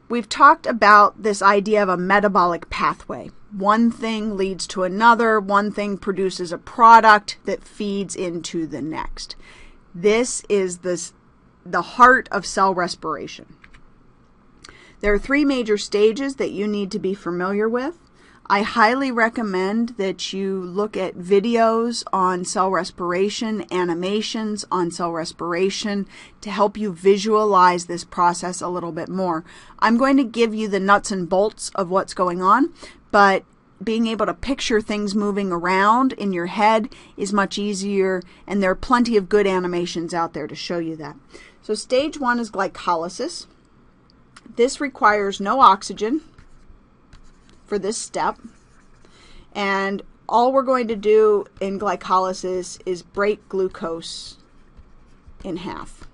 we've talked about this idea of a metabolic pathway. One thing leads to another. One thing produces a product that feeds into the next. This is the heart of cell respiration. There are 3 major stages that you need to be familiar with. I highly recommend that you look at videos on cell respiration, animations on cell respiration to help you visualize this process a little bit more. I'm going to give you the nuts and bolts of what's going on, but being able to picture things moving around in your head is much easier, and there are plenty of good animations out there to show you that. So stage 1 is glycolysis. This requires no oxygen for this step, and all we're going to do in glycolysis is break glucose in half.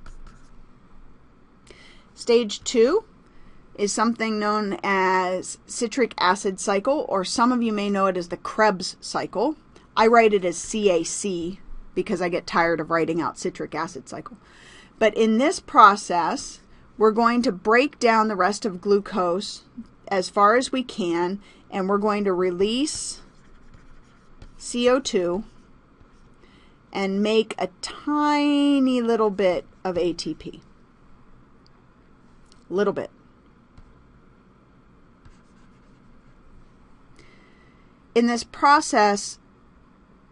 Stage 2 is something known as citric acid cycle, or some of you may know it as the Krebs cycle. I write it as CAC because I get tired of writing out citric acid cycle. But in this process, we're going to break down the rest of glucose as far as we can, and we're going to release CO2 and make a tiny little bit of ATP. Little bit. In this process,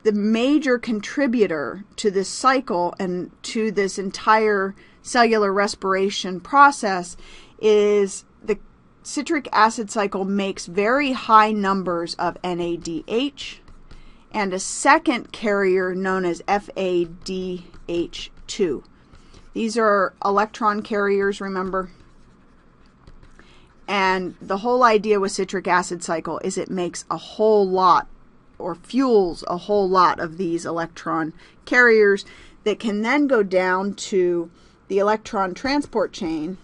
the major contributor to this cycle and to this entire cellular respiration process is the citric acid cycle makes very high numbers of NADH and a second carrier known as FADH2. These are electron carriers, remember? And the whole idea with citric acid cycle is it makes a whole lot, or fuels a whole lot of these electron carriers that can then go down to the electron transport chain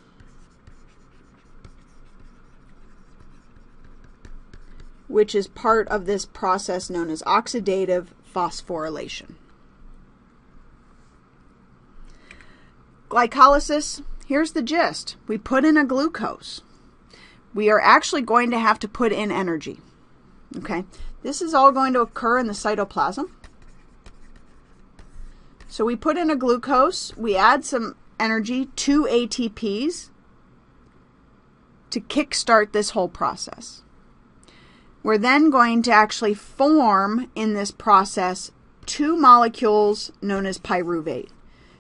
which is part of this process known as oxidative phosphorylation. Glycolysis, here's the gist. We put in a glucose. We are actually going to have to put in energy. Okay, this is all going to occur in the cytoplasm. So we put in a glucose, we add some energy, 2 ATPs, to kickstart this whole process. We're then going to actually form in this process 2 molecules known as pyruvate.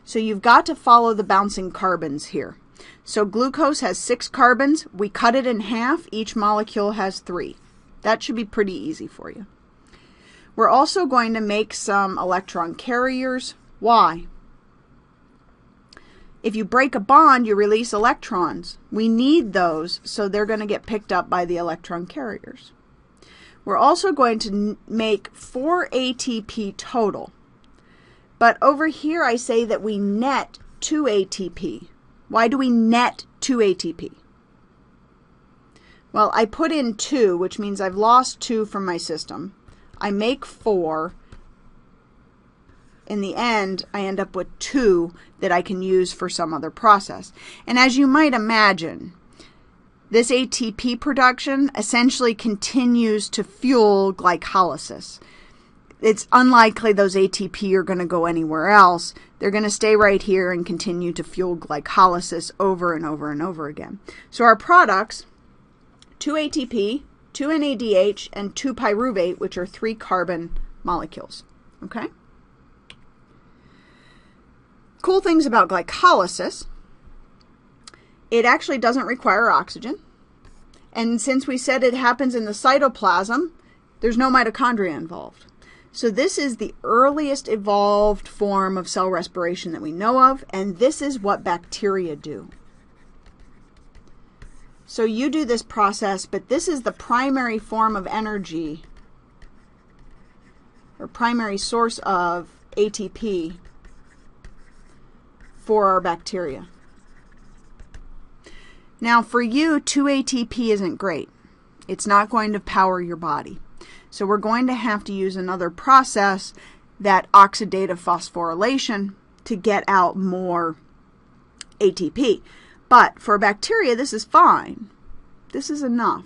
So you've got to follow the bouncing carbons here. So glucose has 6 carbons. We cut it in half. Each molecule has 3. That should be pretty easy for you. We're also going to make some electron carriers. Why? If you break a bond, you release electrons. We need those, so they're going to get picked up by the electron carriers. We're also going to make 4 ATP total. But over here I say that we net 2 ATP. Why do we net 2 ATP? Well, I put in 2, which means I've lost 2 from my system. I make 4. In the end, I end up with 2 that I can use for some other process. And as you might imagine, this ATP production essentially continues to fuel glycolysis. It's unlikely those ATP are going to go anywhere else. They're going to stay right here and continue to fuel glycolysis over and over and over again. So our products, 2 ATP, 2 NADH, and 2 pyruvate, which are 3 carbon molecules. Okay? Cool things about glycolysis, it actually doesn't require oxygen. And since we said it happens in the cytoplasm, there's no mitochondria involved. So this is the earliest evolved form of cell respiration that we know of, and this is what bacteria do. So you do this process, but this is the primary form of energy, or primary source of ATP for our bacteria. Now for you, 2 ATP isn't great. It's not going to power your body. So we're going to have to use another process, that oxidative phosphorylation, to get out more ATP. But for bacteria, this is fine This is enough.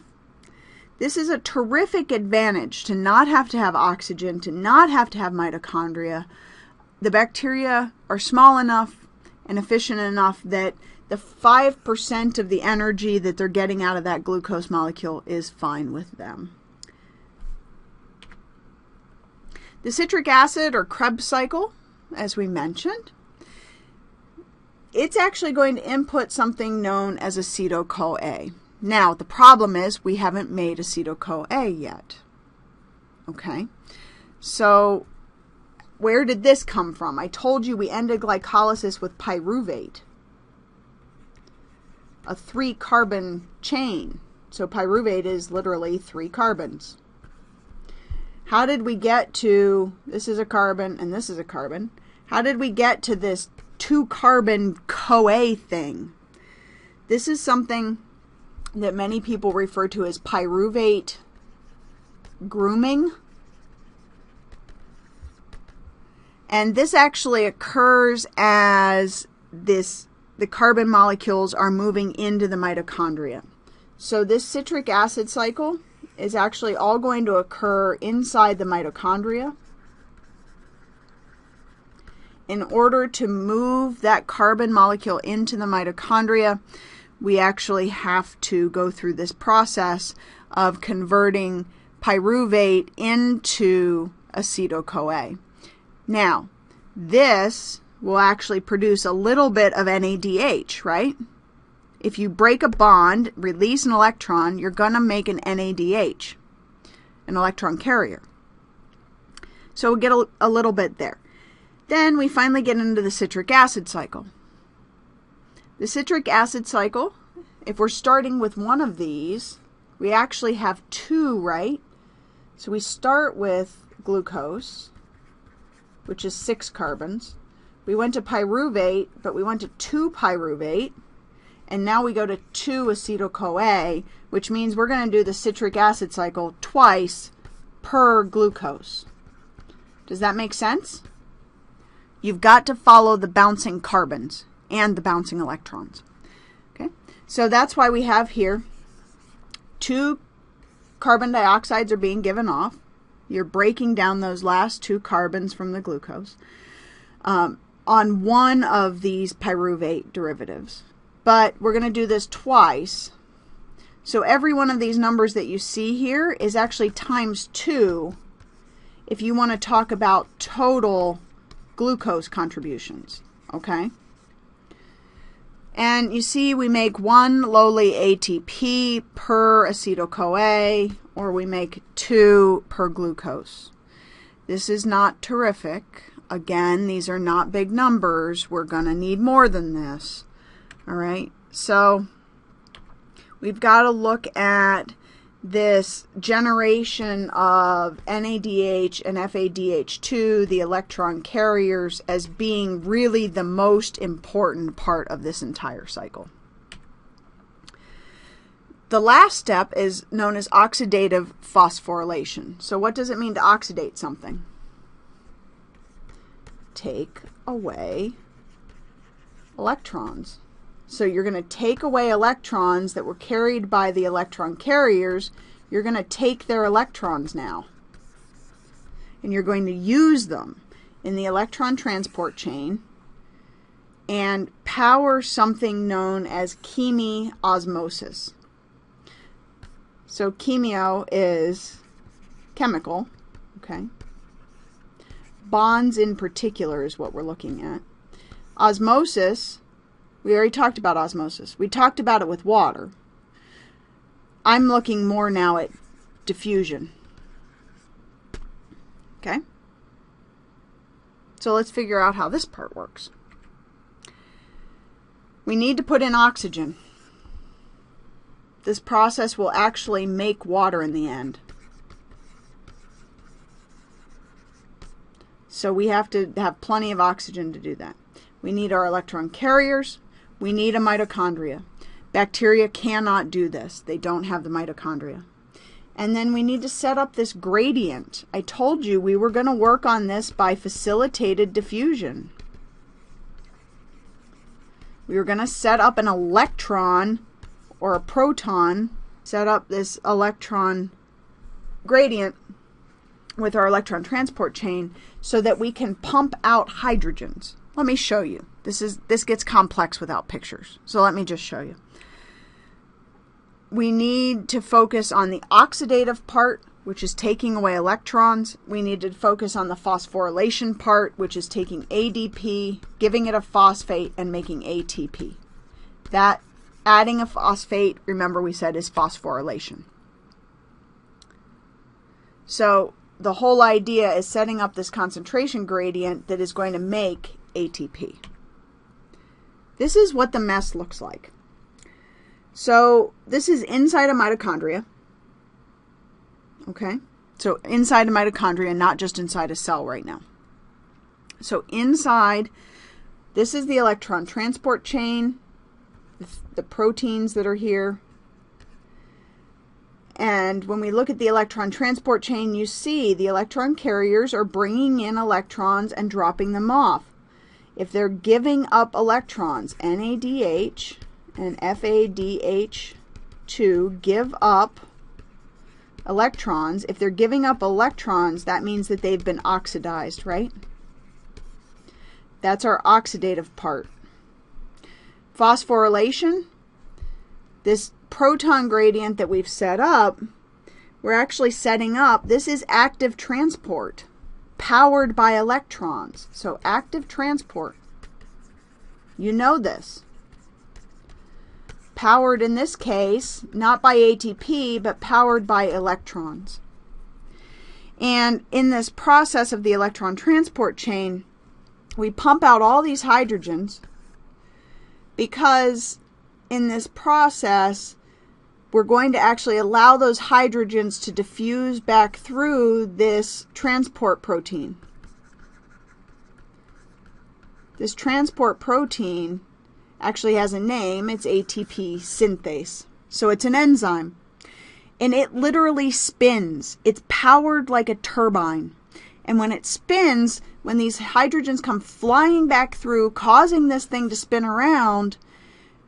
This is a terrific advantage to not have to have oxygen, to not have to have mitochondria. The bacteria are small enough and efficient enough that the 5% of the energy that they're getting out of that glucose molecule is fine with them. The citric acid or Krebs cycle, as we mentioned, it's actually going to input something known as acetyl-CoA. Now, the problem is we haven't made acetyl-CoA yet. Okay? So, where did this come from? I told you we ended glycolysis with pyruvate, a 3-carbon chain. So pyruvate is literally 3 carbons. How did we get to, this is a carbon and this is a carbon, how did we get to this 2-carbon CoA thing? This is something that many people refer to as pyruvate grooming. And this actually occurs as the carbon molecules are moving into the mitochondria. So this citric acid cycle is actually all going to occur inside the mitochondria. In order to move that carbon molecule into the mitochondria, we actually have to go through this process of converting pyruvate into acetyl-CoA. Now, this will actually produce a little bit of NADH, right? If you break a bond, release an electron, you're going to make an NADH, an electron carrier. So we'll get a little bit there. Then we finally get into the citric acid cycle. The citric acid cycle, if we're starting with one of these, we actually have 2, right? So we start with glucose, which is 6 carbons. We went to pyruvate, but we went to 2-pyruvate, and now we go to 2-acetyl-CoA, which means we're going to do the citric acid cycle twice per glucose. Does that make sense? You've got to follow the bouncing carbons and the bouncing electrons. Okay, so that's why we have here 2 carbon dioxides are being given off. You're breaking down those last 2 carbons from the glucose on one of these pyruvate derivatives. But we're going to do this twice. So every one of these numbers that you see here is actually times 2 if you want to talk about total glucose contributions. Okay? And you see we make 1 lowly ATP per acetyl-CoA, or we make 2 per glucose. This is not terrific. Again, these are not big numbers. We're going to need more than this. All right, so we've got to look at this generation of NADH and FADH2, the electron carriers, as being really the most important part of this entire cycle. The last step is known as oxidative phosphorylation. So what does it mean to oxidate something? Take away electrons. So you're going to take away electrons that were carried by the electron carriers. You're going to take their electrons now, and you're going to use them in the electron transport chain and power something known as chemiosmosis. So chemio is chemical, okay? Bonds in particular is what we're looking at. Osmosis, we already talked about osmosis. We talked about it with water. I'm looking more now at diffusion. Okay? So let's figure out how this part works. We need to put in oxygen. This process will actually make water in the end. So we have to have plenty of oxygen to do that. We need our electron carriers. We need a mitochondria. Bacteria cannot do this. They don't have the mitochondria. And then we need to set up this gradient. I told you we were going to work on this by facilitated diffusion. We were going to set up an electron or a proton set up this electron gradient with our electron transport chain so that we can pump out hydrogens. Let me show you. This gets complex without pictures, so let me just show you. We need to focus on the oxidative part, which is taking away electrons. We need to focus on the phosphorylation part, which is taking ADP, giving it a phosphate, and making ATP. That adding a phosphate, remember we said, is phosphorylation. So the whole idea is setting up this concentration gradient that is going to make ATP. This is what the mess looks like. So this is inside a mitochondria. Okay, so inside a mitochondria, not just inside a cell right now. So inside, this is the electron transport chain, the proteins that are here. And when we look at the electron transport chain, you see the electron carriers are bringing in electrons and dropping them off. If they're giving up electrons, NADH and FADH2 give up electrons. If they're giving up electrons, that means that they've been oxidized, right? That's our oxidative part. Phosphorylation, this proton gradient that we've set up, we're actually setting up, this is active transport, powered by electrons. So active transport, you know this. Powered in this case, not by ATP, but powered by electrons. And in this process of the electron transport chain, we pump out all these hydrogens because in this process, we're going to actually allow those hydrogens to diffuse back through this transport protein. This transport protein actually has a name. It's ATP synthase. So it's an enzyme. And it literally spins. It's powered like a turbine. And when it spins, when these hydrogens come flying back through, causing this thing to spin around,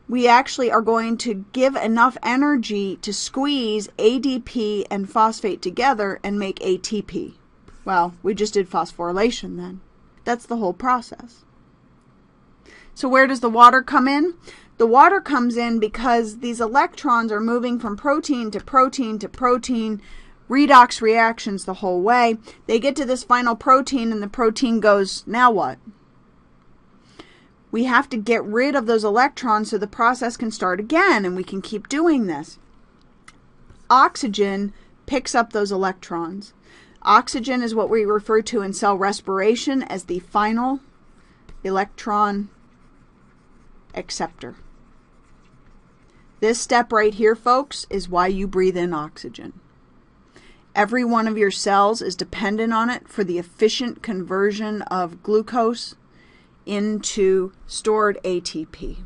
we actually are going to give enough energy to squeeze ADP and phosphate together and make ATP. Well, we just did phosphorylation then. That's the whole process. So where does the water come in? The water comes in because these electrons are moving from protein to protein to protein, redox reactions the whole way. They get to this final protein and the protein goes, now what? We have to get rid of those electrons so the process can start again and we can keep doing this. Oxygen picks up those electrons. Oxygen is what we refer to in cell respiration as the final electron acceptor. This step right here, folks, is why you breathe in oxygen. Every one of your cells is dependent on it for the efficient conversion of glucose into stored ATP.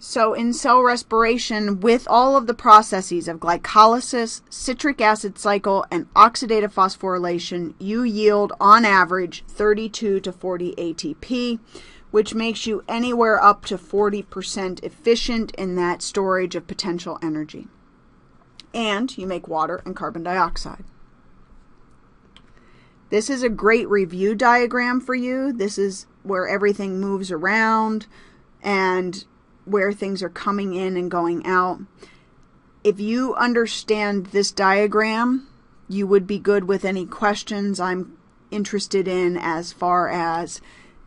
So in cell respiration, with all of the processes of glycolysis, citric acid cycle, and oxidative phosphorylation, you yield on average 32 to 40 ATP, which makes you anywhere up to 40% efficient in that storage of potential energy. And you make water and carbon dioxide. This is a great review diagram for you. This is where everything moves around and where things are coming in and going out. If you understand this diagram, you would be good with any questions I'm interested in as far as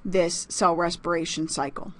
this cell respiration cycle.